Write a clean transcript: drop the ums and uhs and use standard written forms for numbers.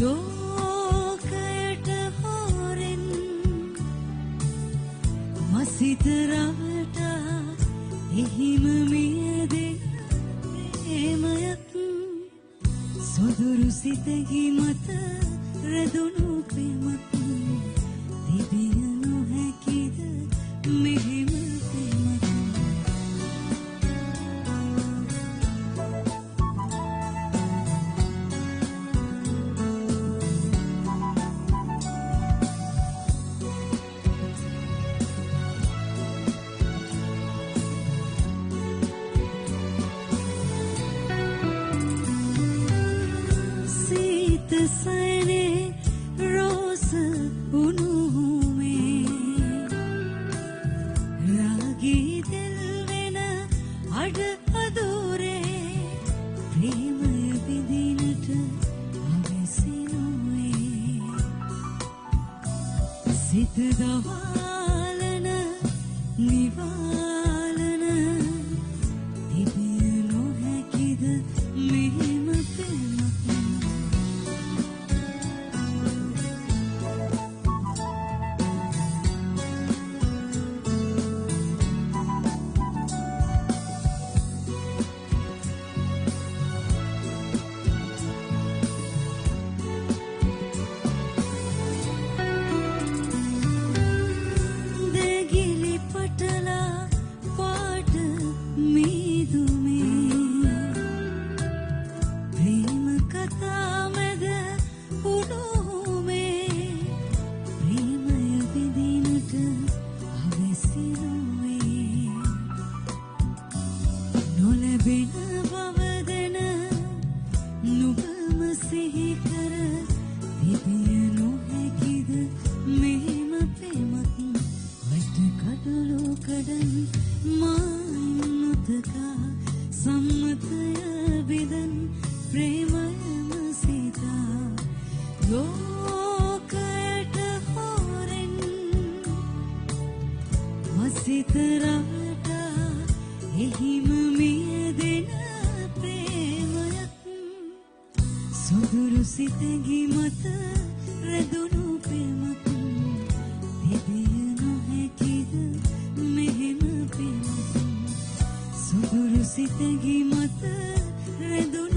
ලෝකයට හොරෙන් මසිතරාට එහිම මියදෙන ප්‍රේමයක් සොදුරු සිතෙහි මත රැඳුණු ප්‍රේමක් තිබිය නොහැකිද මෙහෙම ප්‍රේමයක් सने रोस उन्होंने रागी दिल वेना अड अधूरे प्रेम विदिनट अवसिनोए सित दवालन निवालन दिव्य नो है किद मेहम प्रेम සොදුරු සිතෙහි මත රැඳුණු ප්‍රේමක් තිබිය නොහැකිද මෙහෙම ප්‍රේමක් සොදුරු සිතෙහි මත රැඳුණු